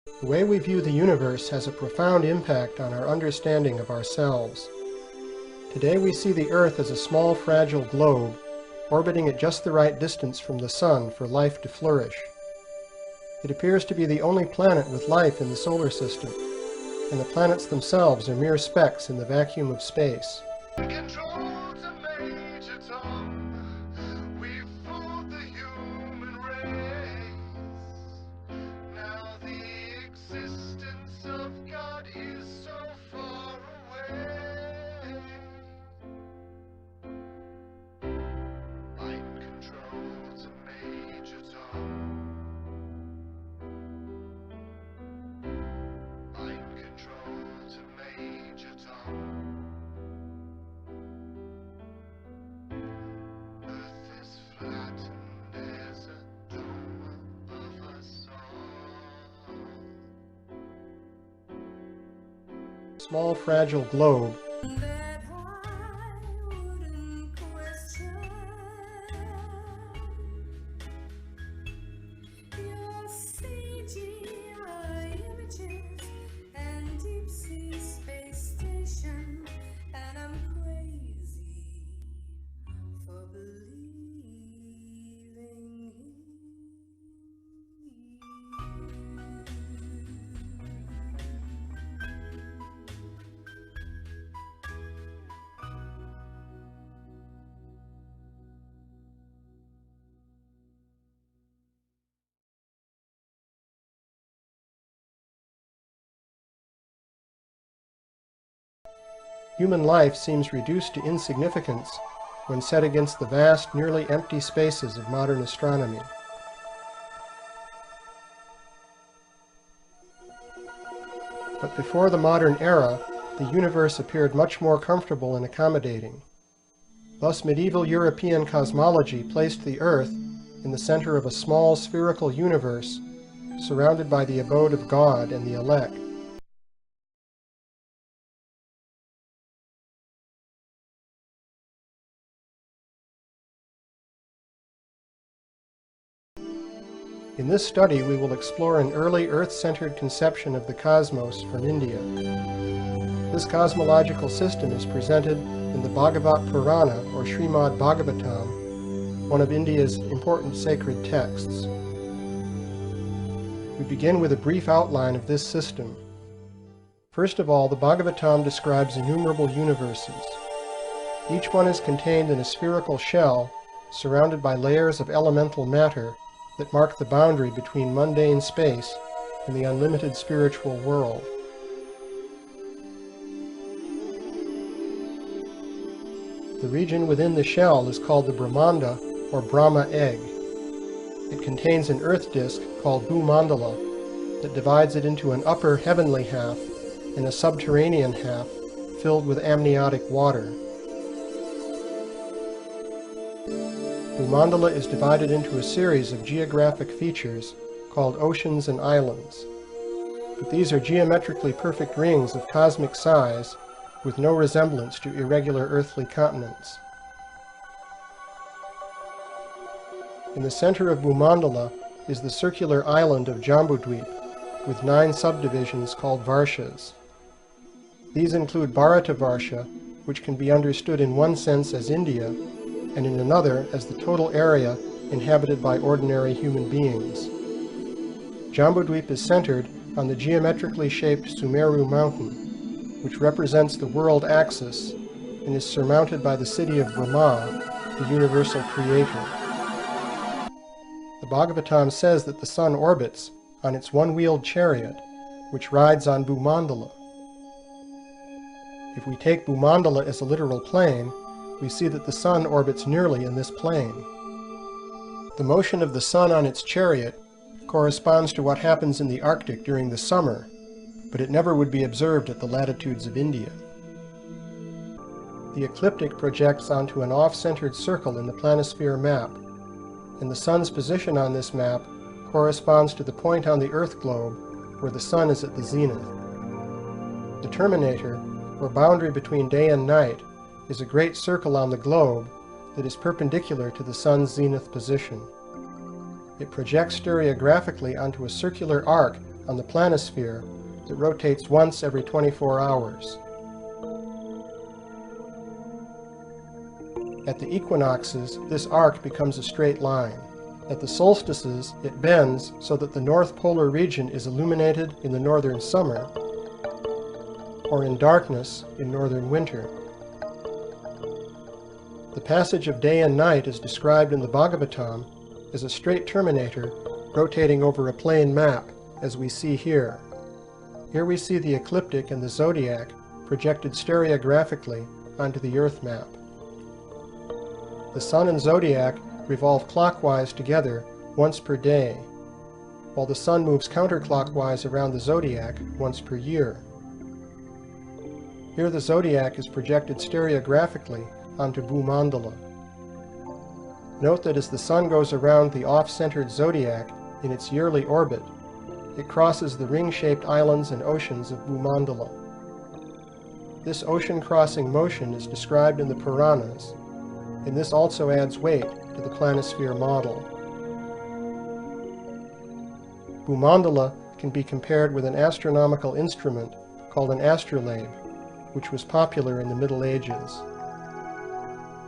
The way we view the universe has a profound impact on our understanding of ourselves. Today we see the Earth as a small, fragile globe, orbiting at just the right distance from the Sun for life to flourish. It appears to be the only planet with life in the solar system, and the planets themselves are mere specks in the vacuum of space. Small, fragile globe. Human life seems reduced to insignificance when set against the vast, nearly empty spaces of modern astronomy. But before the modern era, the universe appeared much more comfortable and accommodating. Thus, medieval European cosmology placed the Earth in the center of a small spherical universe, surrounded by the abode of God and the elect. In this study, we will explore an early Earth-centered conception of the cosmos from India. This cosmological system is presented in the Bhagavat Purana, or Srimad Bhagavatam, one of India's important sacred texts. We begin with a brief outline of this system. First of all, the Bhagavatam describes innumerable universes. Each one is contained in a spherical shell, surrounded by layers of elemental matter that mark the boundary between mundane space and the unlimited spiritual world. The region within the shell is called the Brahmanda, or Brahma egg. It contains an earth disk called Bhumandala that divides it into an upper heavenly half and a subterranean half filled with amniotic water. Bhumandala is divided into a series of geographic features called oceans and islands. But these are geometrically perfect rings of cosmic size with no resemblance to irregular earthly continents. In the center of Bhumandala is the circular island of Jambudvip, with 9 subdivisions called Varshas. These include Bharatavarsha, which can be understood in one sense as India, and in another as the total area inhabited by ordinary human beings. Jambudvip is centered on the geometrically shaped Sumeru mountain, which represents the world axis and is surmounted by the city of Brahma, the universal creator. The Bhagavatam says that the sun orbits on its one-wheeled chariot, which rides on Bhumandala. If we take Bhumandala as a literal plane, we see that the sun orbits nearly in this plane. The motion of the sun on its chariot corresponds to what happens in the Arctic during the summer, but it never would be observed at the latitudes of India. The ecliptic projects onto an off-centered circle in the planisphere map, and the sun's position on this map corresponds to the point on the Earth globe where the sun is at the zenith. The terminator, or boundary between day and night, is a great circle on the globe that is perpendicular to the sun's zenith position. It projects stereographically onto a circular arc on the planisphere that rotates once every 24 hours. At the equinoxes, this arc becomes a straight line. At the solstices, it bends so that the north polar region is illuminated in the northern summer, or in darkness in northern winter. The passage of day and night is described in the Bhagavatam as a straight terminator rotating over a plane map, as we see here. Here we see the ecliptic and the zodiac projected stereographically onto the Earth map. The sun and zodiac revolve clockwise together once per day, while the sun moves counterclockwise around the zodiac once per year. Here the zodiac is projected stereographically onto Bhumandala. Note that as the sun goes around the off-centered zodiac in its yearly orbit, it crosses the ring-shaped islands and oceans of Bhumandala. This ocean-crossing motion is described in the Puranas, and this also adds weight to the planisphere model. Bhumandala can be compared with an astronomical instrument called an astrolabe, which was popular in the Middle Ages.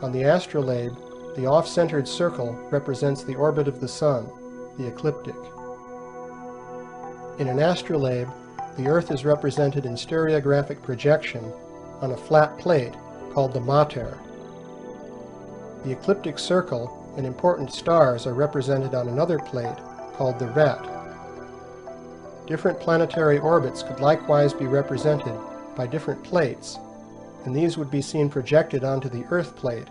On the astrolabe, the off-centered circle represents the orbit of the sun, the ecliptic. In an astrolabe, the Earth is represented in stereographic projection on a flat plate called the mater. The ecliptic circle and important stars are represented on another plate called the ret. Different planetary orbits could likewise be represented by different plates, and these would be seen projected onto the Earth plate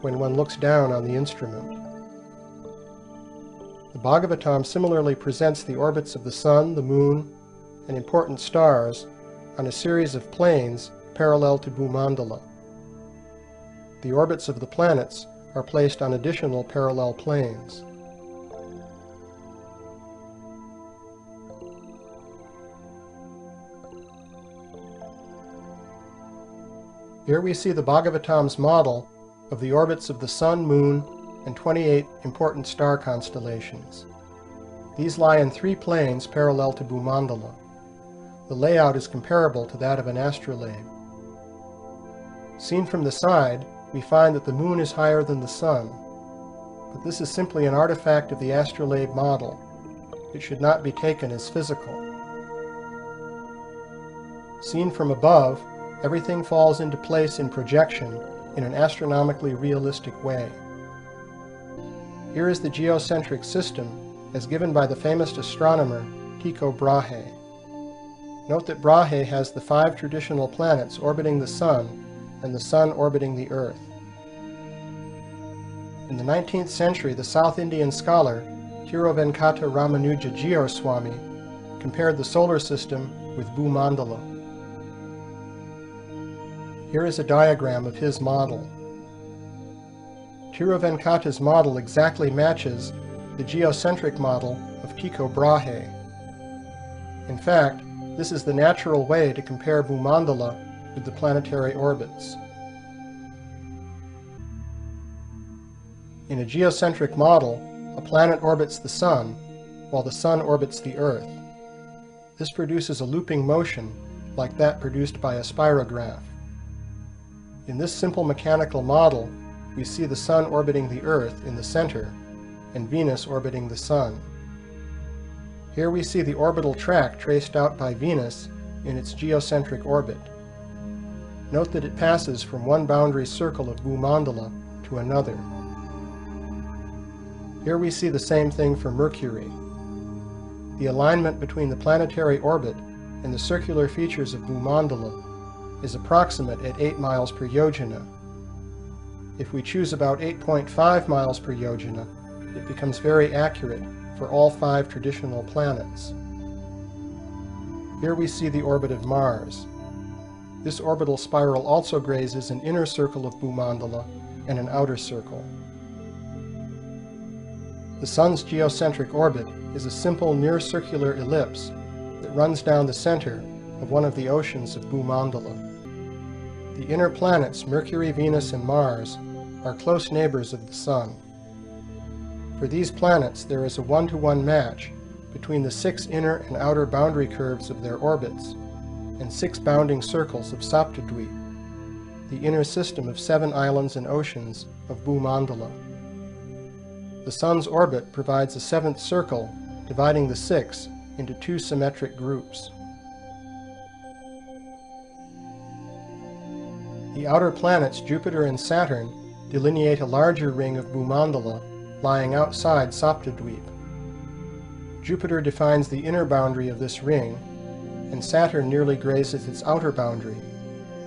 when one looks down on the instrument. The Bhagavatam similarly presents the orbits of the sun, the moon, and important stars on a series of planes parallel to Bhumandala. The orbits of the planets are placed on additional parallel planes. Here we see the Bhagavatam's model of the orbits of the Sun, Moon, and 28 important star constellations. These lie in 3 planes parallel to Bhumandala. The layout is comparable to that of an astrolabe. Seen from the side, we find that the Moon is higher than the Sun, but this is simply an artifact of the astrolabe model. It should not be taken as physical. Seen from above, everything falls into place in projection in an astronomically realistic way. Here is the geocentric system as given by the famous astronomer Tycho Brahe. Note that Brahe has the 5 traditional planets orbiting the Sun and the Sun orbiting the Earth. In the 19th century, the South Indian scholar Tiruvenkata Ramanuja Geoswami compared the solar system with Bhumandala. Here is a diagram of his model. Tiruvenkata's model exactly matches the geocentric model of Tycho Brahe. In fact, this is the natural way to compare Bhumandala with the planetary orbits. In a geocentric model, a planet orbits the Sun, while the Sun orbits the Earth. This produces a looping motion like that produced by a spirograph. In this simple mechanical model, we see the Sun orbiting the Earth in the center, and Venus orbiting the Sun. Here we see the orbital track traced out by Venus in its geocentric orbit. Note that it passes from one boundary circle of Bhumandala to another. Here we see the same thing for Mercury. The alignment between the planetary orbit and the circular features of Bhumandala is approximate at 8 miles per yojana. If we choose about 8.5 miles per yojana, it becomes very accurate for all 5 traditional planets. Here we see the orbit of Mars. This orbital spiral also grazes an inner circle of Bhumandala and an outer circle. The Sun's geocentric orbit is a simple near-circular ellipse that runs down the center of one of the oceans of Bhumandala. The inner planets, Mercury, Venus, and Mars, are close neighbors of the Sun. For these planets, there is a 1-to-1 match between the 6 inner and outer boundary curves of their orbits, and 6 bounding circles of Saptadweep, the inner system of 7 islands and oceans of Bhumandala. The Sun's orbit provides a 7th circle, dividing the 6 into 2 symmetric groups. The outer planets Jupiter and Saturn delineate a larger ring of Bhumandala lying outside Saptadweep. Jupiter defines the inner boundary of this ring, and Saturn nearly grazes its outer boundary,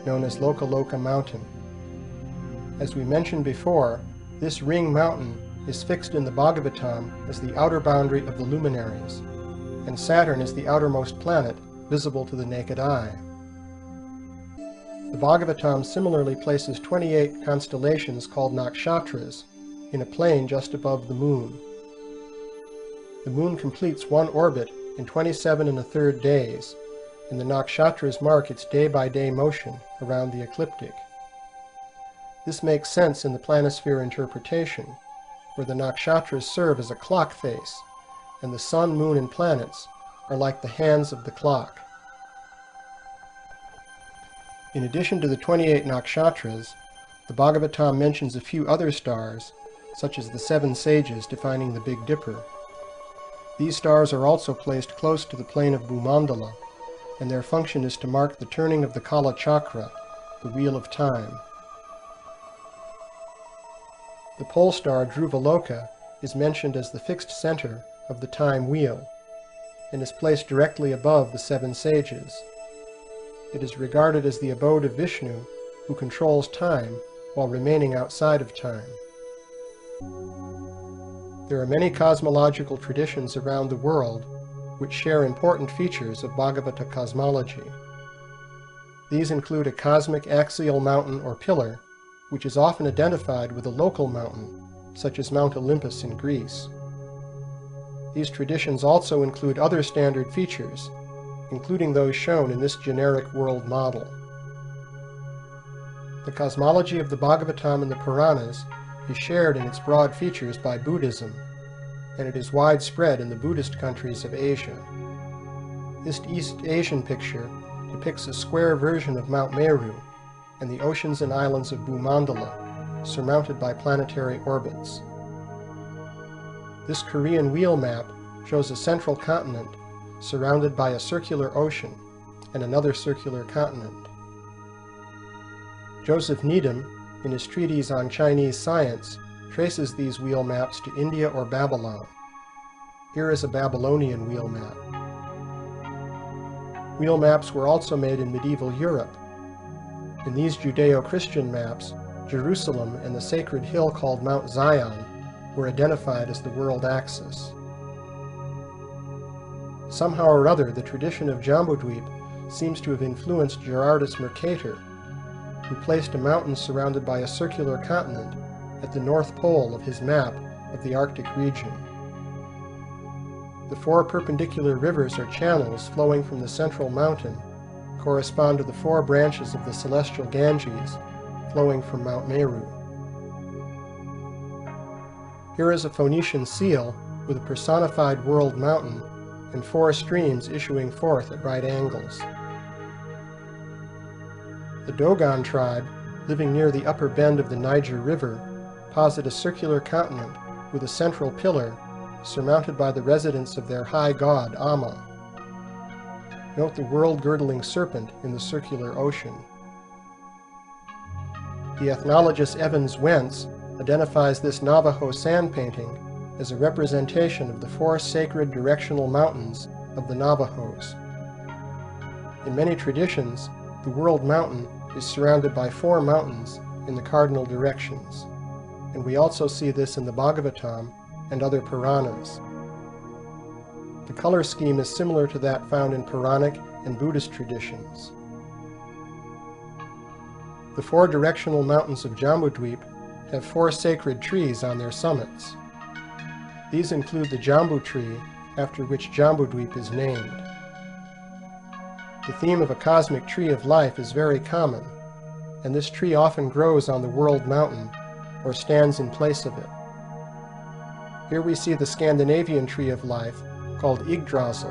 known as Lokaloka Mountain. As we mentioned before, this ring mountain is fixed in the Bhagavatam as the outer boundary of the luminaries, and Saturn is the outermost planet visible to the naked eye. The Bhagavatam similarly places 28 constellations called nakshatras in a plane just above the moon. The moon completes one orbit in 27 1/3 days, and the nakshatras mark its day-by-day motion around the ecliptic. This makes sense in the planisphere interpretation, where the nakshatras serve as a clock face, and the sun, moon, and planets are like the hands of the clock. In addition to the 28 nakshatras, the Bhagavatam mentions a few other stars, such as the 7 sages defining the Big Dipper. These stars are also placed close to the plane of Bhumandala, and their function is to mark the turning of the Kala Chakra, the Wheel of Time. The pole star Dhruvaloka is mentioned as the fixed center of the time wheel, and is placed directly above the 7 sages. It is regarded as the abode of Vishnu, who controls time while remaining outside of time. There are many cosmological traditions around the world which share important features of Bhagavata cosmology. These include a cosmic axial mountain or pillar, which is often identified with a local mountain, such as Mount Olympus in Greece. These traditions also include other standard features, including those shown in this generic world model. The cosmology of the Bhagavatam and the Puranas is shared in its broad features by Buddhism, and it is widespread in the Buddhist countries of Asia. This East Asian picture depicts a square version of Mount Meru and the oceans and islands of Bhumandala, surmounted by planetary orbits. This Korean wheel map shows a central continent surrounded by a circular ocean and another circular continent. Joseph Needham, in his treatise on Chinese science, traces these wheel maps to India or Babylon. Here is a Babylonian wheel map. Wheel maps were also made in medieval Europe. In these Judeo-Christian maps, Jerusalem and the sacred hill called Mount Zion were identified as the world axis. Somehow or other, the tradition of Jambudweep seems to have influenced Gerardus Mercator, who placed a mountain surrounded by a circular continent at the north pole of his map of the Arctic region. The 4 perpendicular rivers or channels flowing from the central mountain correspond to the 4 branches of the celestial Ganges flowing from Mount Meru. Here is a Phoenician seal with a personified world mountain and 4 streams issuing forth at right angles. The Dogon tribe, living near the upper bend of the Niger River, posit a circular continent with a central pillar surmounted by the residence of their high god, Amma. Note the world-girdling serpent in the circular ocean. The ethnologist Evans Wentz identifies this Navajo sand painting as a representation of the 4 sacred directional mountains of the Navajos. In many traditions, the world mountain is surrounded by 4 mountains in the cardinal directions, and we also see this in the Bhagavatam and other Puranas. The color scheme is similar to that found in Puranic and Buddhist traditions. The 4 directional mountains of Jambudweep have 4 sacred trees on their summits. These include the Jambu tree, after which Jambudweep is named. The theme of a cosmic tree of life is very common, and this tree often grows on the world mountain or stands in place of it. Here we see the Scandinavian tree of life called Yggdrasil.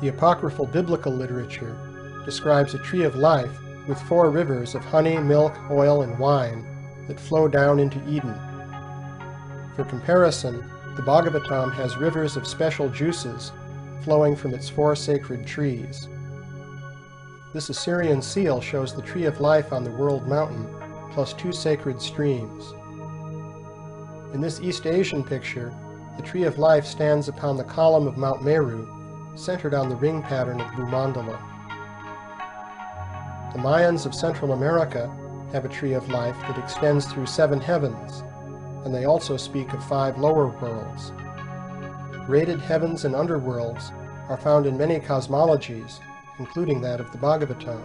The apocryphal biblical literature describes a tree of life with 4 rivers of honey, milk, oil, and wine that flow down into Eden. For comparison, the Bhagavatam has rivers of special juices flowing from its 4 sacred trees. This Assyrian seal shows the tree of life on the world mountain, plus 2 sacred streams. In this East Asian picture, the tree of life stands upon the column of Mount Meru, centered on the ring pattern of Bhumandala. The Mayans of Central America have a tree of life that extends through 7 heavens, and they also speak of 5 lower worlds. Graded heavens and underworlds are found in many cosmologies, including that of the Bhagavatam.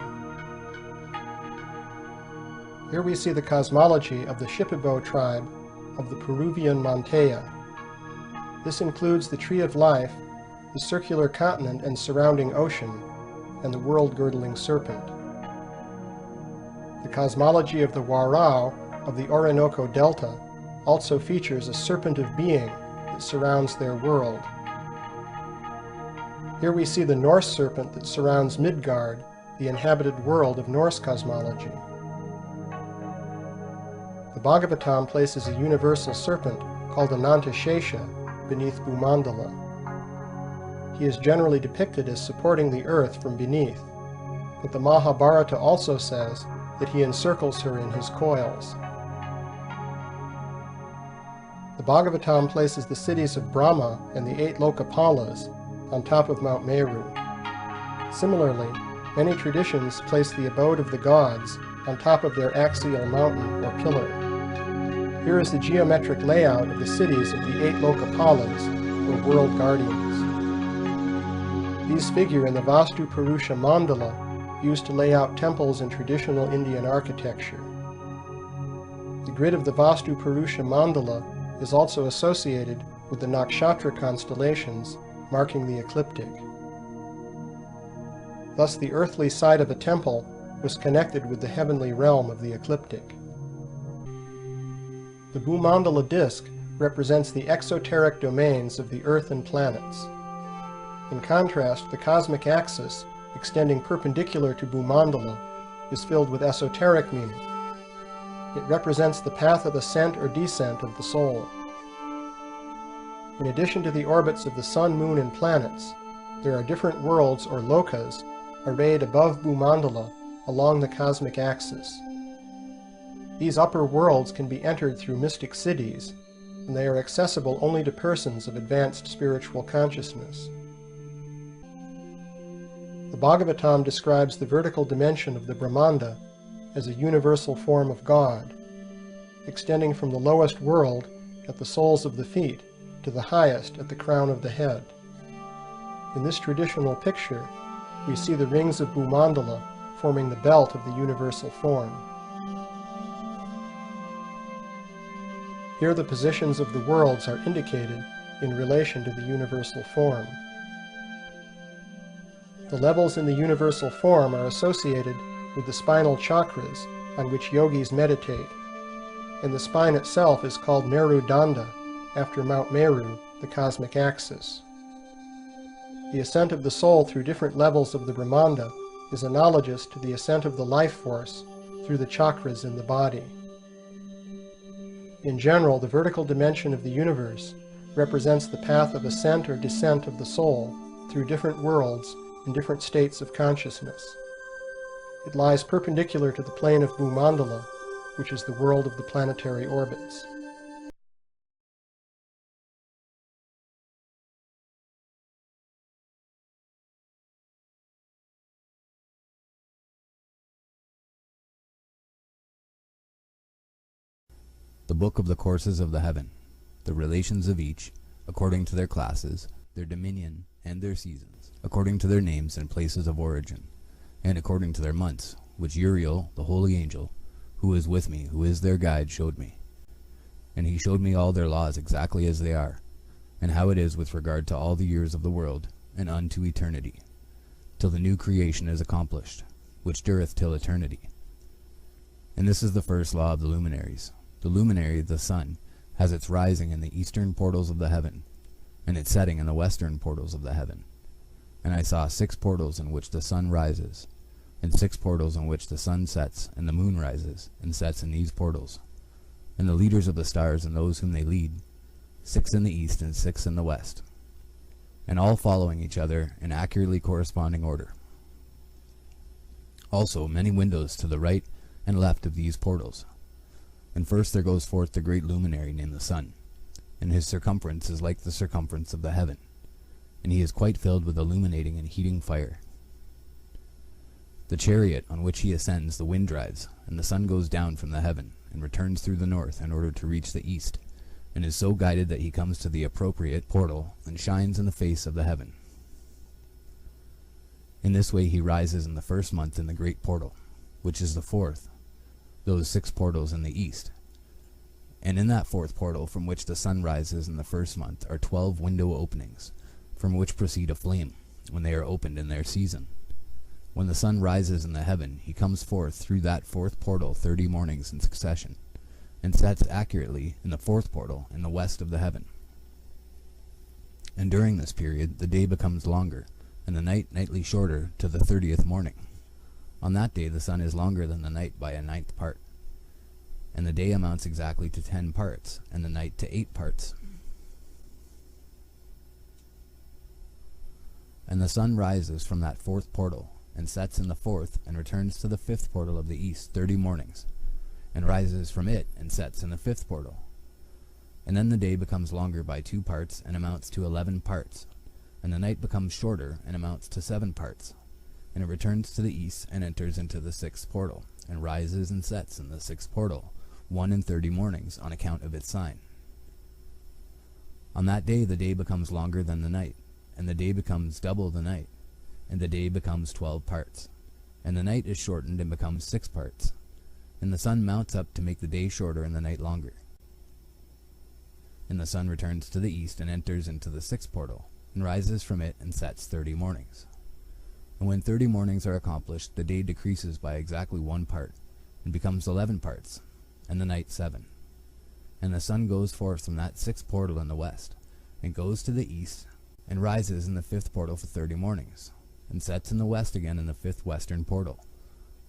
Here we see the cosmology of the Shipibo tribe of the Peruvian Manteya. This includes the tree of life, the circular continent and surrounding ocean, and the world-girdling serpent. The cosmology of the Warao of the Orinoco Delta also features a serpent of being that surrounds their world. Here we see the Norse serpent that surrounds Midgard, the inhabited world of Norse cosmology. The Bhagavatam places a universal serpent called Anantashesha beneath Bhumandala. He is generally depicted as supporting the earth from beneath, but the Mahabharata also says that he encircles her in his coils. The Bhagavatam places the cities of Brahma and the 8 Lokapalas on top of Mount Meru. Similarly, many traditions place the abode of the gods on top of their axial mountain or pillar. Here is the geometric layout of the cities of the 8 Lokapalas, or world guardians. These figure in the Vastu Purusha Mandala used to lay out temples in traditional Indian architecture. The grid of the Vastu Purusha Mandala is also associated with the Nakshatra constellations marking the ecliptic. Thus the earthly side of a temple was connected with the heavenly realm of the ecliptic. The Bhumandala disk represents the exoteric domains of the earth and planets. In contrast, the cosmic axis, extending perpendicular to Bhumandala, is filled with esoteric meaning. It represents the path of ascent or descent of the soul. In addition to the orbits of the sun, moon, and planets, there are different worlds or lokas arrayed above Bhumandala along the cosmic axis. These upper worlds can be entered through mystic cities, and they are accessible only to persons of advanced spiritual consciousness. The Bhagavatam describes the vertical dimension of the Brahmanda as a universal form of God, extending from the lowest world at the soles of the feet to the highest at the crown of the head. In this traditional picture, we see the rings of Bhumandala forming the belt of the universal form. Here the positions of the worlds are indicated in relation to the universal form. The levels in the universal form are associated with the spinal chakras on which yogis meditate, and the spine itself is called Meru Danda, after Mount Meru, the cosmic axis. The ascent of the soul through different levels of the Brahmanda is analogous to the ascent of the life force through the chakras in the body. In general, the vertical dimension of the universe represents the path of ascent or descent of the soul through different worlds and different states of consciousness. It lies perpendicular to the plane of Bhumandala, which is the world of the planetary orbits. The Book of the Courses of the Heaven, the relations of each, according to their classes, their dominion, and their seasons, according to their names and places of origin, and according to their months, which Uriel, the holy angel, who is with me, who is their guide, showed me. And he showed me all their laws exactly as they are, and how it is with regard to all the years of the world, and unto eternity, till the new creation is accomplished, which dureth till eternity. And this is the first law of the luminaries. The luminary, the sun, has its rising in the eastern portals of the heaven, and its setting in the western portals of the heaven. And I saw 6 portals in which the sun rises, and 6 portals in which the sun sets, and the moon rises and sets in these portals. And the leaders of the stars and those whom they lead, 6 in the east and 6 in the west, and all following each other in accurately corresponding order. Also many windows to the right and left of these portals. And first there goes forth the great luminary named the sun, and his circumference is like the circumference of the heaven, and he is quite filled with illuminating and heating fire. The chariot on which he ascends the wind drives, and the sun goes down from the heaven, and returns through the north in order to reach the east, and is so guided that he comes to the appropriate portal, and shines in the face of the heaven. In this way he rises in the first month in the great portal, which is the 4th, those 6 portals in the east. And in that 4th portal from which the sun rises in the first month are 12 window openings, from which proceed a flame, when they are opened in their season. When the sun rises in the heaven, he comes forth through that 4th portal 30 mornings in succession, and sets accurately in the 4th portal in the west of the heaven. And during this period the day becomes longer, and the night nightly shorter to the 30th morning. On that day the sun is longer than the night by a 9th part, and the day amounts exactly to 10 parts, and the night to 8 parts. And the sun rises from that 4th portal, and sets in the 4th, and returns to the 5th portal of the east 30 mornings, and rises from it, and sets in the 5th portal. And then the day becomes longer by 2 parts, and amounts to 11 parts, and the night becomes shorter, and amounts to 7 parts. And it returns to the east, and enters into the 6th portal, and rises and sets in the 6th portal, 1 in 30 mornings, on account of its sign. On that day the day becomes longer than the night, and the day becomes double the night, and the day becomes 12 parts, and the night is shortened and becomes 6 parts, and the sun mounts up to make the day shorter and the night longer. And the sun returns to the east, and enters into the 6th portal, and rises from it, and sets 30 mornings. And when 30 mornings are accomplished, the day decreases by exactly 1 part, and becomes 11 parts, and the night 7. And the sun goes forth from that 6th portal in the west, and goes to the east, and rises in the 5th portal for 30 mornings, and sets in the west again in the 5th western portal.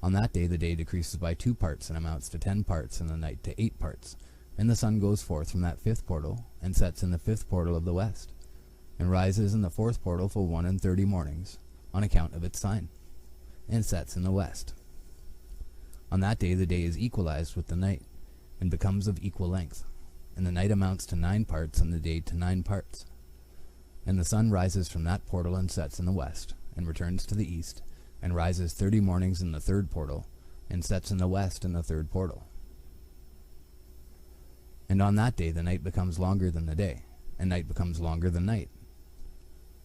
On that day the day decreases by 2 parts, and amounts to 10 parts, and the night to 8 parts. And the sun goes forth from that 5th portal, and sets in the 5th portal of the west, and rises in the 4th portal for 1 in 30 mornings, on account of its sign, and sets in the west. On that day the day is equalized with the night, and becomes of equal length, and the night amounts to 9 parts, and the day to 9 parts. And the sun rises from that portal, and sets in the west, and returns to the east, and rises 30 mornings in the 3rd portal, and sets in the west in the 3rd portal. And on that day the night becomes longer than the day, and night becomes longer than night,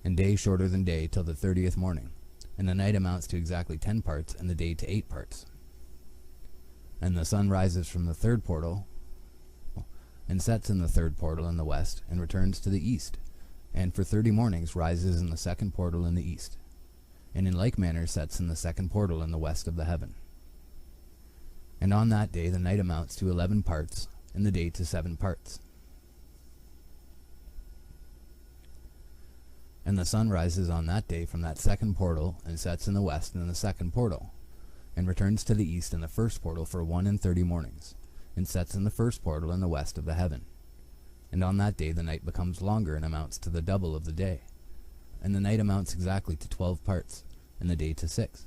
and day shorter than day till the 30th morning, and the night amounts to exactly 10 parts, and the day to 8 parts. And the sun rises from the 3rd portal, and sets in the 3rd portal in the west, and returns to the east, and for 30 mornings rises in the 2nd portal in the east, and in like manner sets in the 2nd portal in the west of the heaven. And on that day the night amounts to 11 parts, and the day to 7 parts. And the sun rises on that day from that 2nd portal, and sets in the west in the 2nd portal, and returns to the east in the 1st portal for 1 in 30 mornings, and sets in the 1st portal in the west of the heaven. And on that day the night becomes longer, and amounts to the double of the day, and the night amounts exactly to 12 parts, and the day to 6.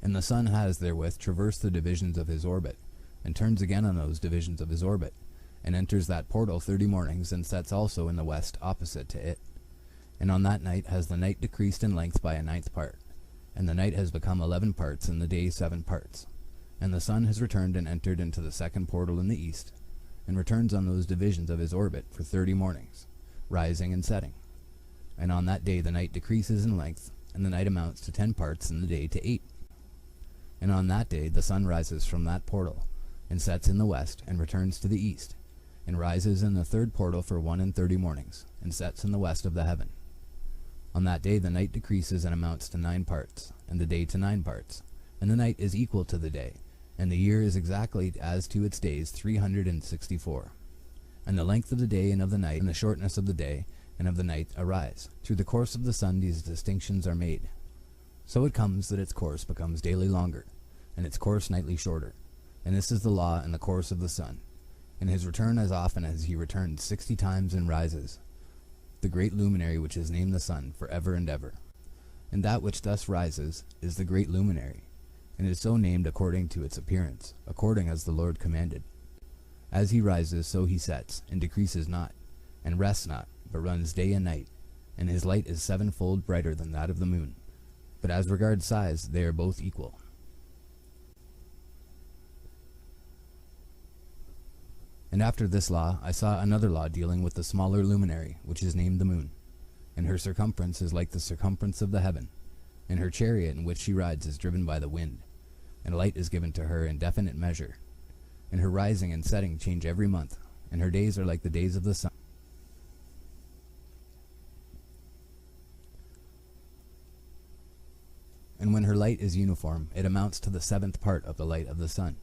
And the sun has therewith traversed the divisions of his orbit, and turns again on those divisions of his orbit, and enters that portal 30 mornings, and sets also in the west opposite to it. And on that night has the night decreased in length by a 9th part, and the night has become 11 parts, and the day 7 parts. And the sun has returned and entered into the 2nd portal in the east, and returns on those divisions of his orbit for 30 mornings, rising and setting. And on that day the night decreases in length, and the night amounts to 10 parts, and the day to 8. And on that day the sun rises from that portal, and sets in the west, and returns to the east, and rises in the 3rd portal for 1 in 30 mornings, and sets in the west of the heaven. On that day the night decreases and amounts to 9 parts, and the day to 9 parts, and the night is equal to the day, and the year is exactly as to its days 364. And the length of the day and of the night, and the shortness of the day and of the night arise. Through the course of the sun these distinctions are made. So it comes that its course becomes daily longer, and its course nightly shorter. And this is the law and the course of the sun. And his return as often as he returns 60 times and rises, the great luminary which is named the sun for ever and ever. And that which thus rises is the great luminary, and is so named according to its appearance, according as the Lord commanded. As he rises, so he sets, and decreases not, and rests not, but runs day and night, and his light is sevenfold brighter than that of the moon. But as regards size, they are both equal. And after this law, I saw another law dealing with the smaller luminary, which is named the moon. And her circumference is like the circumference of the heaven, and her chariot in which she rides is driven by the wind, and light is given to her in definite measure. And her rising and setting change every month, and her days are like the days of the sun. And when her light is uniform, it amounts to the 7th part of the light of the sun,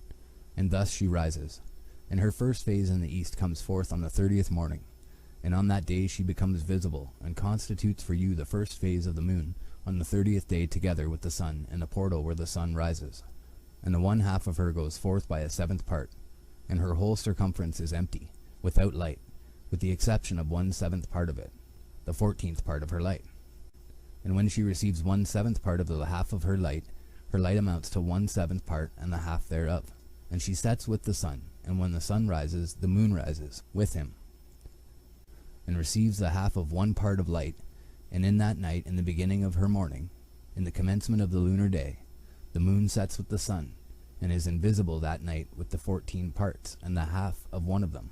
and thus she rises. And her first phase in the east comes forth on the 30th morning, and on that day she becomes visible, and constitutes for you the first phase of the moon on the 30th day together with the sun and the portal where the sun rises. And the one half of her goes forth by a 7th part, and her whole circumference is empty, without light, with the exception of 1/7 part of it, the 14th part of her light. And when she receives 1/7 part of the half of her light amounts to 1/7 part and the half thereof. And she sets with the sun, and when the sun rises, the moon rises with him, and receives the half of 1 part of light. And in that night, in the beginning of her morning, in the commencement of the lunar day, the moon sets with the sun, and is invisible that night with the 14 parts and the half of one of them.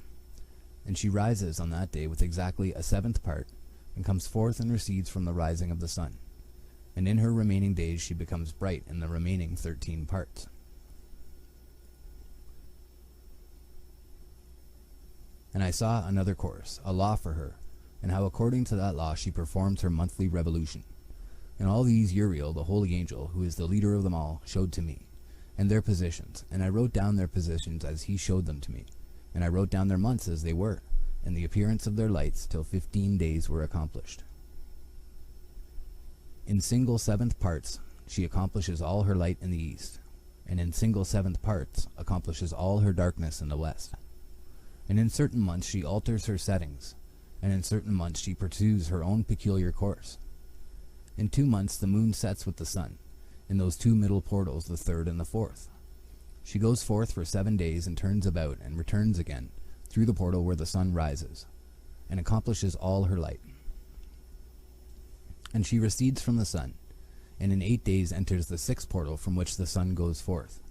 And she rises on that day with exactly a 7th part, and comes forth and recedes from the rising of the sun. And in her remaining days she becomes bright in the remaining 13 parts. And I saw another course, a law for her, and how according to that law she performs her monthly revolution. And all these Uriel, the holy angel, who is the leader of them all, showed to me, and their positions, and I wrote down their positions as he showed them to me, and I wrote down their months as they were, and the appearance of their lights, till 15 days were accomplished. In single 7th parts she accomplishes all her light in the east, and in single 7th parts accomplishes all her darkness in the west. And in certain months she alters her settings, and in certain months she pursues her own peculiar course. In 2 months the moon sets with the sun, in those 2 middle portals, the 3rd and the 4th. She goes forth for 7 days and turns about and returns again through the portal where the sun rises, and accomplishes all her light. And she recedes from the sun, and in 8 days enters the 6th portal from which the sun goes forth.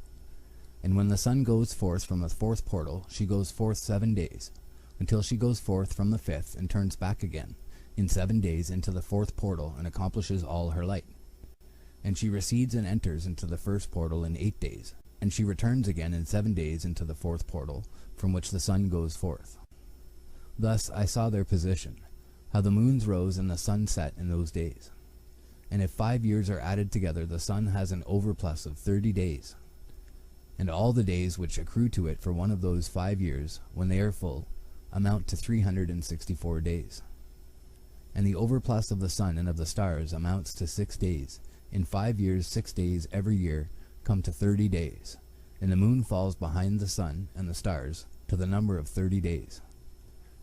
And when the sun goes forth from the 4th portal, she goes forth 7 days, until she goes forth from the 5th and turns back again in 7 days into the 4th portal and accomplishes all her light. And she recedes and enters into the 1st portal in 8 days, and she returns again in 7 days into the 4th portal from which the sun goes forth. Thus I saw their position, how the moons rose and the sun set in those days. And if 5 years are added together, the sun has an overplus of 30 days. And all the days which accrue to it for one of those 5 years, when they are full, amount to 364 days. And the overplus of the sun and of the stars amounts to 6 days. In 5 years, 6 days every year come to 30 days. And the moon falls behind the sun and the stars to the number of 30 days.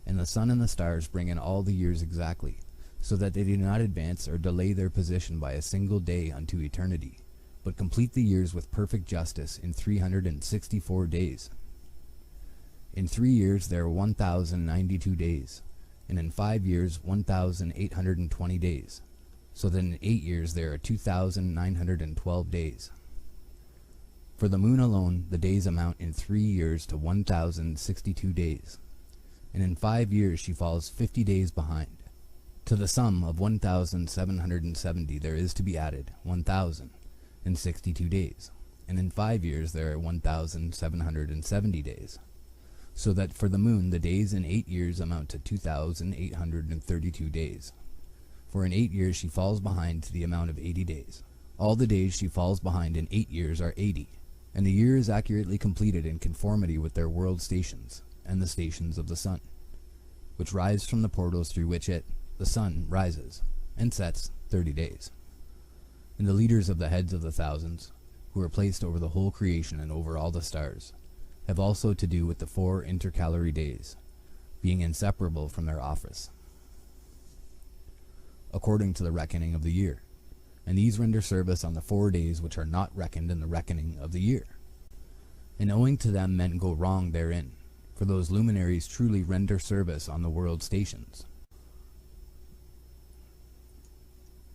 And the sun and the stars bring in all the years exactly, so that they do not advance or delay their position by a single day unto eternity, but complete the years with perfect justice in 364 days. In 3 years there are 1,092 days, and in 5 years 1,820 days, so that in 8 years there are 2,912 days. For the moon alone the days amount in 3 years to 1,062 days, and in 5 years she falls 50 days behind. To the sum of 1,770 there is to be added 1,062 days, and in 5 years there are 1,770 days, so that for the moon the days in 8 years amount to 2,832 days. For in 8 years she falls behind to the amount of 80 days. All the days she falls behind in 8 years are 80, And the year is accurately completed in conformity with their world stations, and the stations of the sun, which rise from the portals through which it, the sun, rises, and sets 30 days. And the leaders of the heads of the thousands, who are placed over the whole creation and over all the stars, have also to do with the 4 intercalary days, being inseparable from their office, according to the reckoning of the year. And these render service on the 4 days which are not reckoned in the reckoning of the year. And owing to them men go wrong therein, for those luminaries truly render service on the world stations.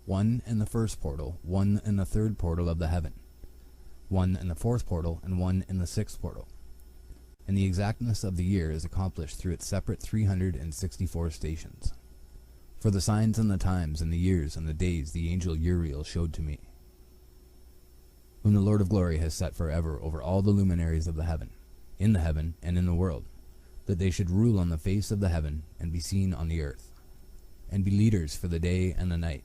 1 in the first portal, 1 in the third portal of the heaven, 1 in the fourth portal, and 1 in the sixth portal. And the exactness of the year is accomplished through its separate 364 stations. For the signs and the times and the years and the days the angel Uriel showed to me, whom the Lord of glory has set forever over all the luminaries of the heaven, in the heaven and in the world, that they should rule on the face of the heaven and be seen on the earth, and be leaders for the day and the night,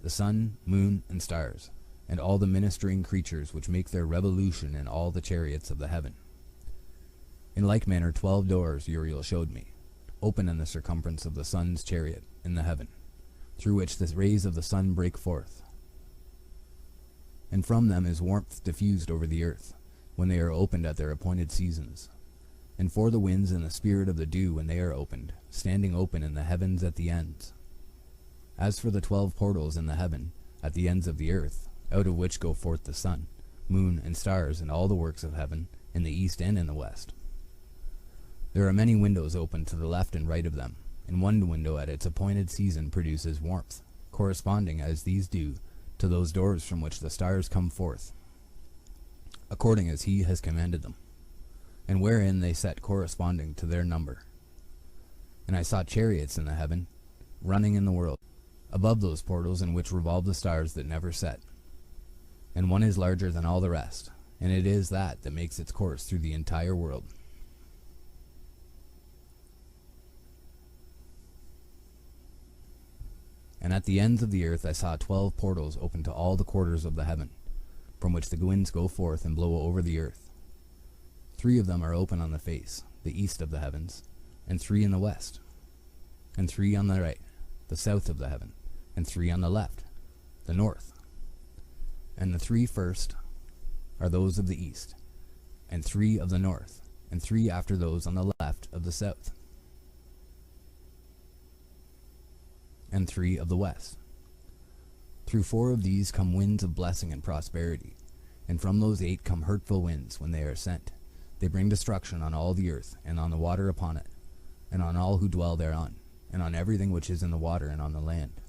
the sun, moon, and stars, and all the ministering creatures which make their revolution in all the chariots of the heaven. In like manner 12 doors Uriel showed me, open in the circumference of the sun's chariot in the heaven, through which the rays of the sun break forth. And from them is warmth diffused over the earth, when they are opened at their appointed seasons. And for the winds and the spirit of the dew when they are opened, standing open in the heavens at the ends. As for the 12 portals in the heaven, at the ends of the earth, out of which go forth the sun, moon, and stars, and all the works of heaven, in the east and in the west. There are many windows open to the left and right of them, and one window at its appointed season produces warmth, corresponding as these do to those doors from which the stars come forth, according as he has commanded them, and wherein they set corresponding to their number. And I saw chariots in the heaven, running in the world, above those portals in which revolve the stars that never set. And one is larger than all the rest, and it is that makes its course through the entire world. And at the ends of the earth I saw 12 portals open to all the quarters of the heaven, from which the winds go forth and blow over the earth. 3 of them are open on the face, the east of the heavens, and 3 in the west, and 3 on the right, the south of the heaven, and 3 on the left, the north. And the 3 first are those of the east, and 3 of the north, and 3 after those on the left of the south, and 3 of the west. Through 4 of these come winds of blessing and prosperity, and from those 8 come hurtful winds when they are sent. They bring destruction on all the earth, and on the water upon it, and on all who dwell thereon, and on everything which is in the water and on the land.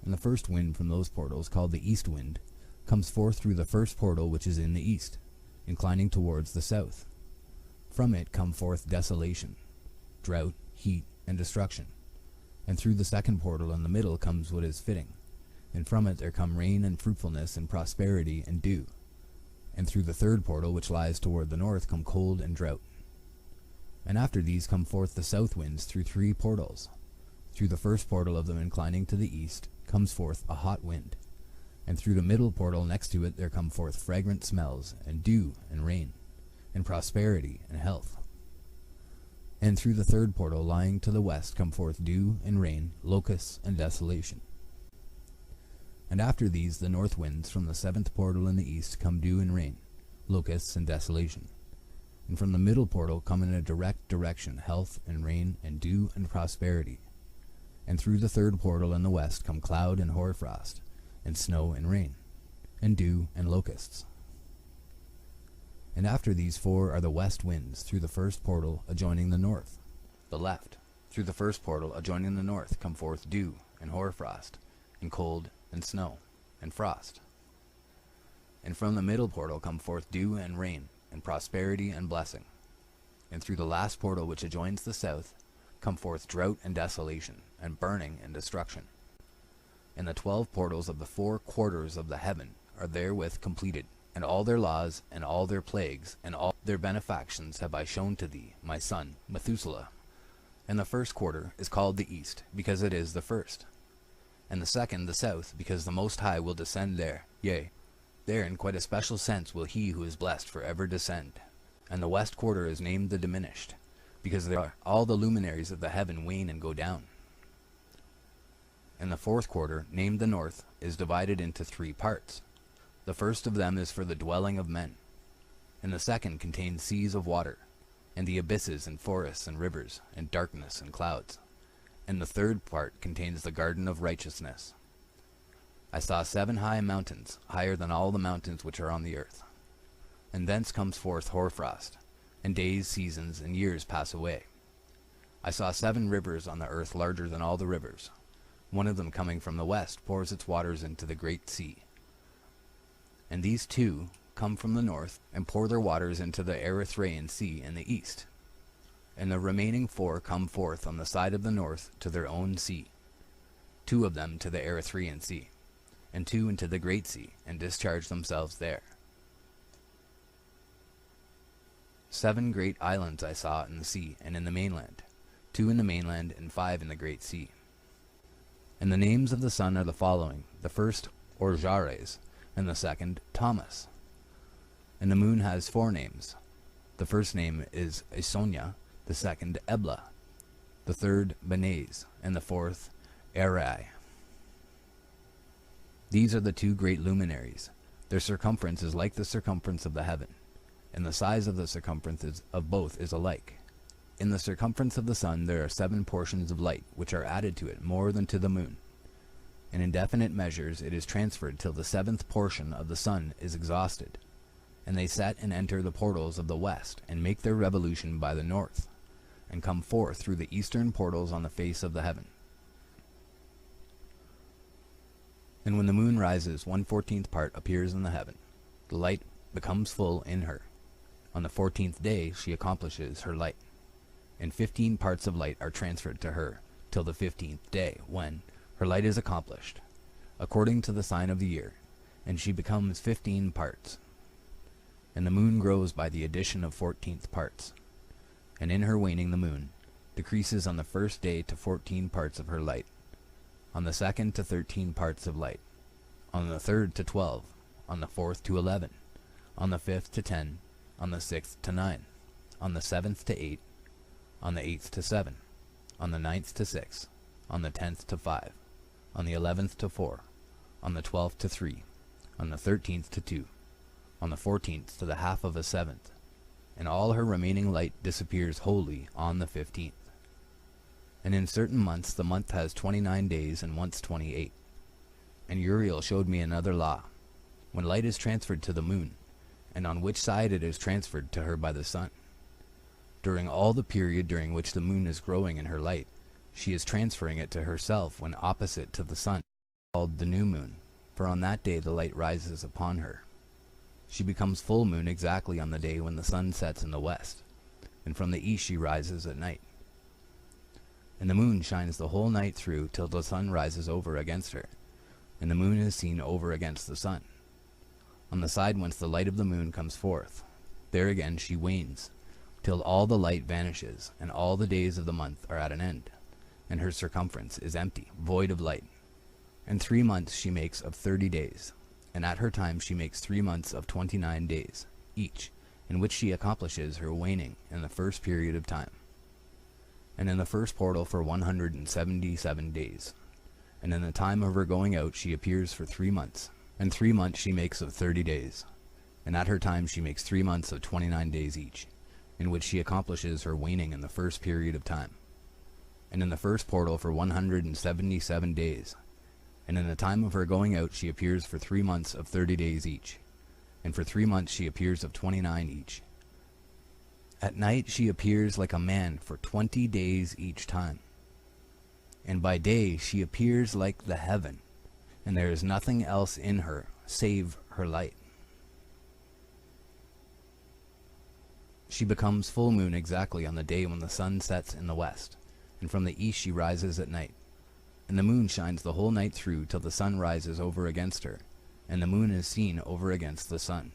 And the first wind from those portals, called the east wind, comes forth through the first portal which is in the east, inclining towards the south. From it come forth desolation, drought, heat, and destruction. And through the second portal in the middle comes what is fitting, and from it there come rain and fruitfulness and prosperity and dew. And through the third portal which lies toward the north come cold and drought. And after these come forth the south winds through 3 portals. Through the first portal of them inclining to the east comes forth a hot wind, and through the middle portal next to it there come forth fragrant smells, and dew, and rain, and prosperity, and health. And through the third portal lying to the west come forth dew, and rain, locusts, and desolation. And after these the north winds from the 7th portal in the east come dew and rain, locusts, and desolation. And from the middle portal come in a direct direction health, and rain, and dew, and prosperity. And through the third portal in the west come cloud and hoarfrost, and snow and rain, and dew and locusts. And after these 4 are the west winds through the first portal adjoining the north. The left, through the first portal adjoining the north, come forth dew and hoarfrost, and cold and snow and frost. And from the middle portal come forth dew and rain, and prosperity and blessing. And through the last portal which adjoins the south come forth drought and desolation, and burning and destruction. And the 12 portals of the 4 quarters of the heaven are therewith completed, and all their laws, and all their plagues, and all their benefactions have I shown to thee, my son, Methuselah. And the first quarter is called the east, because it is the first, and the second the south, because the Most High will descend there, yea, There, in quite a special sense, will he who is blessed forever descend. And the west quarter is named the diminished, because there are all the luminaries of the heaven wane and go down. And the fourth quarter, named the north, is divided into 3 parts. The first of them is for the dwelling of men, and the second contains seas of water, and the abysses and forests and rivers, and darkness and clouds. And the third part contains the garden of righteousness. I saw 7 high mountains, higher than all the mountains which are on the earth. And thence comes forth hoarfrost, and days, seasons, and years pass away. I saw 7 rivers on the earth larger than all the rivers. One of them coming from the west pours its waters into the great sea. And these 2 come from the north, and pour their waters into the Erythraean Sea in the east. And the remaining 4 come forth on the side of the north to their own sea, 2 of them to the Erythraean Sea, and 2 into the great sea, and discharge themselves there. 7 great islands I saw in the sea and in the mainland, 2 in the mainland and 5 in the great sea. And the names of the sun are the following: the first Orjares, and the second Thomas. And the moon has 4 names. The first name is Isonia, the second Ebla, the third Benes, and the fourth Erai. These are the 2 great luminaries. Their circumference is like the circumference of the heaven, and the size of the circumference of both is alike. In the circumference of the sun there are 7 portions of light, which are added to it more than to the moon. And in definite measures it is transferred till the 7th portion of the sun is exhausted. And they set and enter the portals of the west, and make their revolution by the north, and come forth through the eastern portals on the face of the heaven. And when the moon rises, 1/14th part appears in the heaven. The light becomes full in her. On the 14th day she accomplishes her light, and 15 parts of light are transferred to her, till the 15th day, when her light is accomplished, according to the sign of the year, and she becomes 15 parts. And the moon grows by the addition of 14th parts, and in her waning the moon decreases on the first day to 14 parts of her light, on the second to 13 parts of light, on the third to 12, on the fourth to 11, on the 5th to 10, on the 6th to 9, on the 7th to 8, on the 8th to 7, on the 9th to 6, on the 10th to 5, on the 11th to 4, on the 12th to 3, on the 13th to 2, on the 14th to the half of a 7th, and all her remaining light disappears wholly on the 15th. And in certain months the month has 29 days, and once 28. And Uriel showed me another law, when light is transferred to the moon, and on which side it is transferred to her by the sun. During all the period during which the moon is growing in her light, she is transferring it to herself when opposite to the sun, called the new moon, for on that day the light rises upon her. She becomes full moon exactly on the day when the sun sets in the west, and from the east she rises at night. And the moon shines the whole night through till the sun rises over against her, and the moon is seen over against the sun. On the side whence the light of the moon comes forth, there again she wanes, till all the light vanishes, and all the days of the month are at an end, and her circumference is empty, void of light. And 3 months she makes of 30 days, and at her time she makes 3 months of 29 days, each, in which she accomplishes her waning in the first period of time. And in the first portal for 177 days. And in the time of her going out she appears for 3 months, and 3 months she makes of 30 days, and at her time she makes 3 months of 29 days each, in which she accomplishes her waning in the first period of time. And in the first portal for 177 days, and in the time of her going out she appears for 3 months of 30 days each, and for 3 months she appears of 29 each. At night she appears like a man for 20 days each time, and by day she appears like the heaven, and there is nothing else in her save her light. She becomes full moon exactly on the day when the sun sets in the west, and from the east she rises at night. And the moon shines the whole night through till the sun rises over against her, and the moon is seen over against the sun.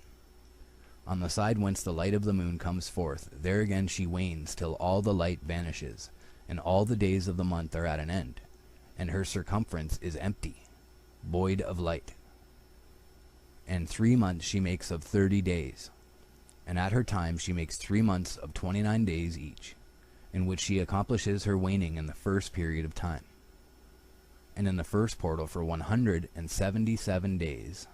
On the side whence the light of the moon comes forth, there again she wanes till all the light vanishes, and all the days of the month are at an end, and her circumference is empty, void of light. and 3 months she makes of 30 days. And at her time she makes 3 months of 29 days each, in which she accomplishes her waning in the first period of time, and in the first portal for 177 days.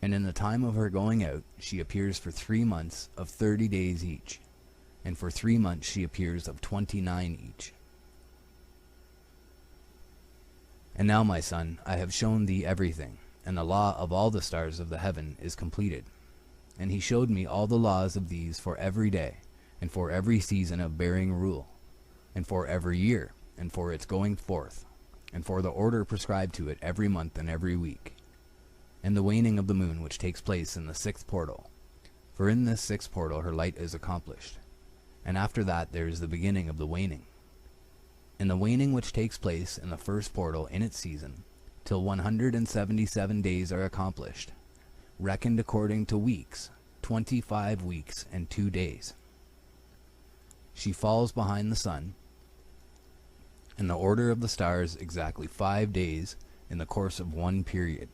And in the time of her going out she appears for 3 months of 30 days each, and for 3 months she appears of 29 each. And now, my son, I have shown thee everything, and the law of all the stars of the heaven is completed. And he showed me all the laws of these for every day, and for every season of bearing rule, and for every year, and for its going forth, and for the order prescribed to it every month and every week, and the waning of the moon which takes place in the 6th portal. For in this 6th portal her light is accomplished, and after that there is the beginning of the waning. And the waning which takes place in the 1st portal in its season, till 177 days are accomplished, reckoned according to weeks, 25 weeks and 2 days. She falls behind the sun, in the order of the stars exactly 5 days in the course of one period.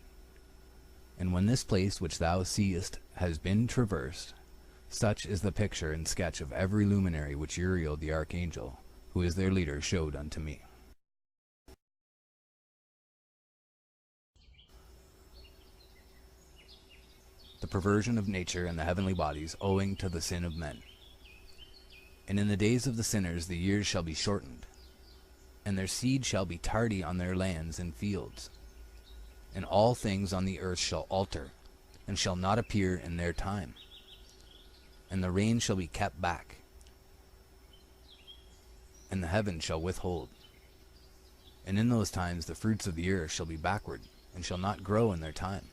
And when this place which thou seest has been traversed, such is the picture and sketch of every luminary which Uriel the archangel, who is their leader, showed unto me. The perversion of nature and the heavenly bodies owing to the sin of men. And in the days of the sinners the years shall be shortened, and their seed shall be tardy on their lands and fields. And all things on the earth shall alter, and shall not appear in their time. And the rain shall be kept back, and the heaven shall withhold. And in those times the fruits of the earth shall be backward, and shall not grow in their time.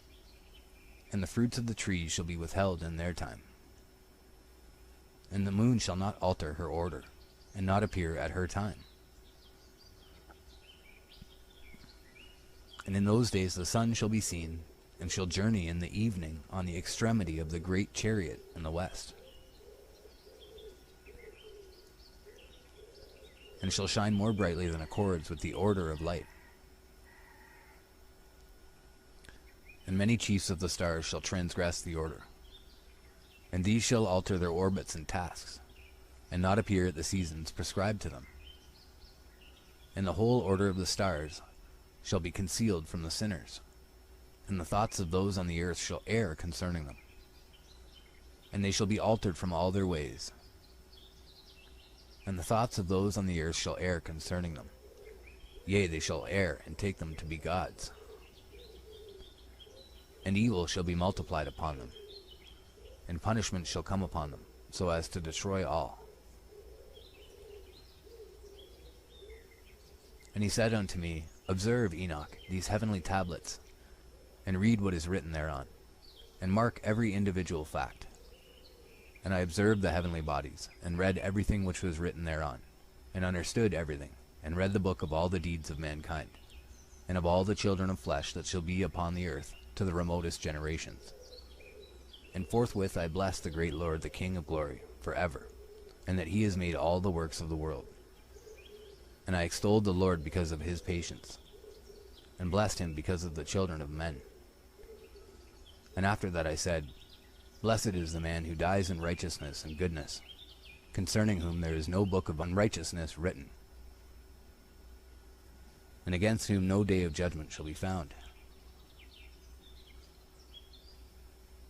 And the fruits of the trees shall be withheld in their time. And the moon shall not alter her order, and not appear at her time. And in those days the sun shall be seen, and shall journey in the evening on the extremity of the great chariot in the west. And shall shine more brightly than accords with the order of light. And many chiefs of the stars shall transgress the order, and these shall alter their orbits and tasks, and not appear at the seasons prescribed to them. And the whole order of the stars shall be concealed from the sinners, and the thoughts of those on the earth shall err concerning them, and they shall be altered from all their ways. And the thoughts of those on the earth shall err concerning them, yea, they shall err and take them to be gods. And evil shall be multiplied upon them, and punishment shall come upon them, so as to destroy all. And he said unto me, Observe, Enoch, these heavenly tablets, and read what is written thereon, and mark every individual fact. And I observed the heavenly bodies, and read everything which was written thereon, and understood everything, and read the book of all the deeds of mankind, and of all the children of flesh that shall be upon the earth, to the remotest generations. And forthwith I blessed the great Lord, the King of glory, forever, and that he has made all the works of the world. And I extolled the Lord because of his patience, and blessed him because of the children of men. And after that I said, Blessed is the man who dies in righteousness and goodness, concerning whom there is no book of unrighteousness written, and against whom no day of judgment shall be found.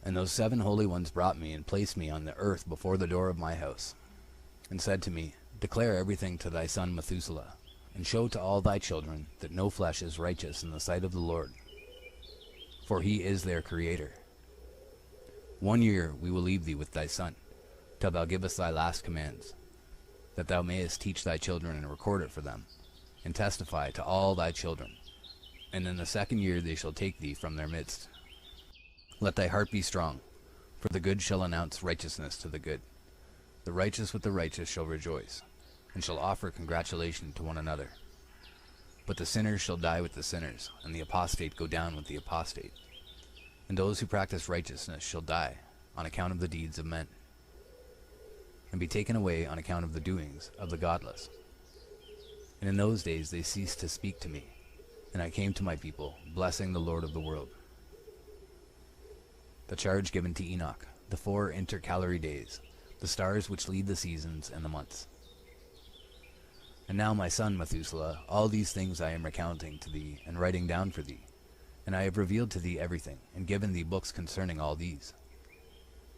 And those 7 holy ones brought me and placed me on the earth before the door of my house, and said to me, Declare everything to thy son Methuselah, and show to all thy children that no flesh is righteous in the sight of the Lord, for he is their creator. 1 year we will leave thee with thy son, till thou give us thy last commands, that thou mayest teach thy children and record it for them, and testify to all thy children. And in the 2nd year they shall take thee from their midst. Let thy heart be strong, for the good shall announce righteousness to the good. The righteous with the righteous shall rejoice, and shall offer congratulation to one another. But the sinners shall die with the sinners, and the apostate go down with the apostate. And those who practice righteousness shall die on account of the deeds of men, and be taken away on account of the doings of the godless. And in those days they ceased to speak to me, and I came to my people, blessing the Lord of the world. The charge given to Enoch, the 4 intercalary days, the stars which lead the seasons and the months. And now, my son Methuselah, all these things I am recounting to thee, and writing down for thee. And I have revealed to thee everything, and given thee books concerning all these.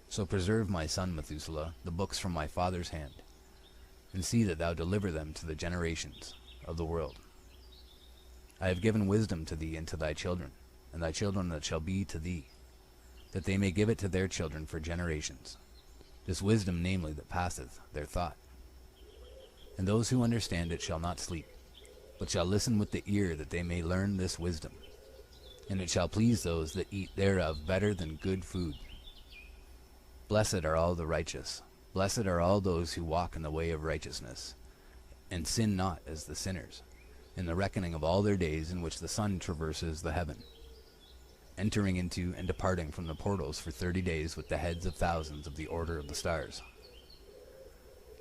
So preserve, my son Methuselah, the books from my father's hand, and see that thou deliver them to the generations of the world. I have given wisdom to thee and to thy children, and thy children that shall be to thee, that they may give it to their children for generations, this wisdom namely that passeth their thought. And those who understand it shall not sleep, but shall listen with the ear, that they may learn this wisdom. And it shall please those that eat thereof better than good food. Blessed are all the righteous, blessed are all those who walk in the way of righteousness, and sin not as the sinners, in the reckoning of all their days in which the sun traverses the heaven, entering into and departing from the portals for 30 days with the heads of thousands of the order of the stars,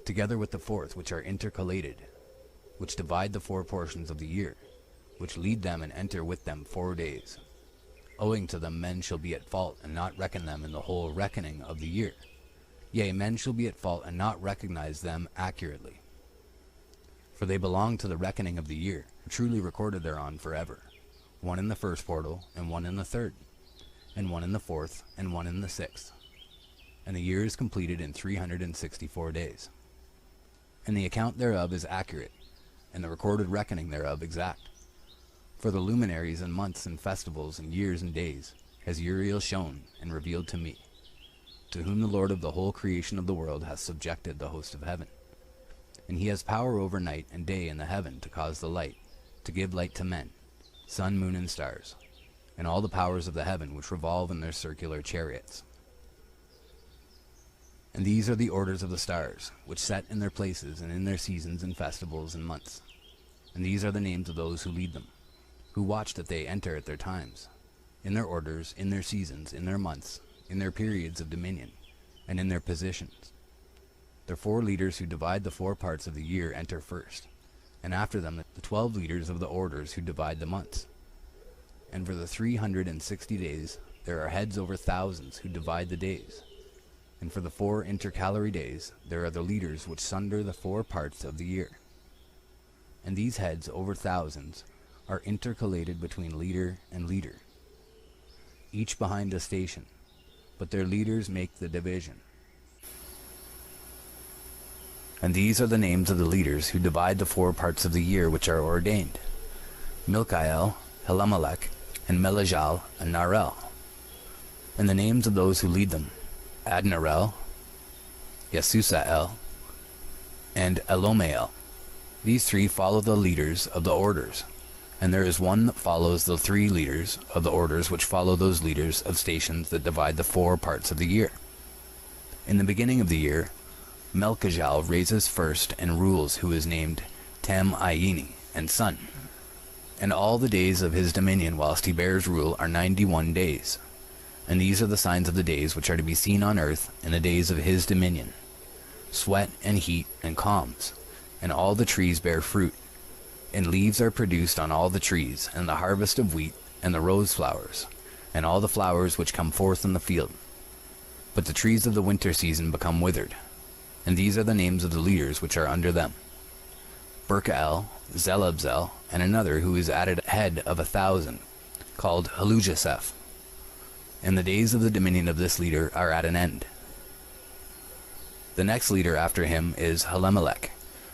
together with the 4th, which are intercalated, which divide the 4 portions of the year, which lead them and enter with them 4 days. Owing to them men shall be at fault, and not reckon them in the whole reckoning of the year. Yea, men shall be at fault, and not recognize them accurately. For they belong to the reckoning of the year, truly recorded thereon forever, one in the 1st portal, and one in the 3rd, and one in the 4th, and one in the 6th. And the year is completed in 364 days. And the account thereof is accurate, and the recorded reckoning thereof exact. For the luminaries and months and festivals and years and days has Uriel shown and revealed to me, to whom the Lord of the whole creation of the world hath subjected the host of heaven. And he has power over night and day in the heaven to cause the light, to give light to men, sun, moon, and stars, and all the powers of the heaven which revolve in their circular chariots. And these are the orders of the stars, which set in their places and in their seasons and festivals and months. And these are the names of those who lead them, who watch that they enter at their times, in their orders, in their seasons, in their months, in their periods of dominion, and in their positions. Their 4 leaders who divide the 4 parts of the year enter first, and after them the 12 leaders of the orders who divide the months. And for the 360 days there are heads over thousands who divide the days. And for the 4 intercalary days there are the leaders which sunder the 4 parts of the year. And these heads over thousands are intercalated between leader and leader, each behind a station, but their leaders make the division. And these are the names of the leaders who divide the 4 parts of the year which are ordained: Milkael, Helamelech, and Melejal, and Narel. And the names of those who lead them: Adnarel, Yesusael, and Elomael. These 3 follow the leaders of the orders, and there is one that follows the 3 leaders of the orders which follow those leaders of stations that divide the 4 parts of the year. In the beginning of the year, Melchijal raises first and rules, who is named Tam-Ayini, and son. And all the days of his dominion whilst he bears rule are 91 days. And these are the signs of the days which are to be seen on earth in the days of his dominion: sweat and heat and calms, and all the trees bear fruit, and leaves are produced on all the trees, and the harvest of wheat, and the rose flowers, and all the flowers which come forth in the field. But the trees of the winter season become withered. And these are the names of the leaders which are under them: Berkael, Zelabzel, and another who is added head of 1,000, called Halujaseph. And the days of the dominion of this leader are at an end. The next leader after him is Helamelech,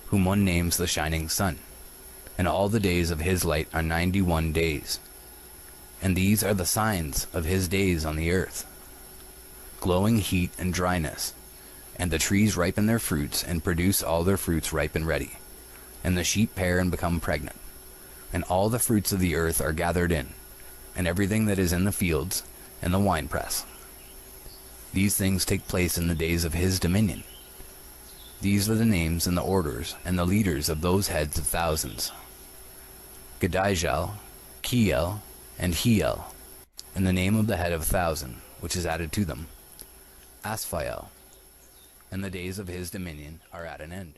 whom one names the shining sun, and all the days of his light are 91 days. And these are the signs of his days on the earth: glowing heat and dryness, and the trees ripen their fruits and produce all their fruits ripe and ready, and the sheep pair and become pregnant, and all the fruits of the earth are gathered in, and everything that is in the fields, and the winepress. These things take place in the days of his dominion. These are the names and the orders and the leaders of those heads of thousands: Gedijal, Kiel, and Hiel, and the name of the head of 1,000, which is added to them, Asphael. And the days of his dominion are at an end.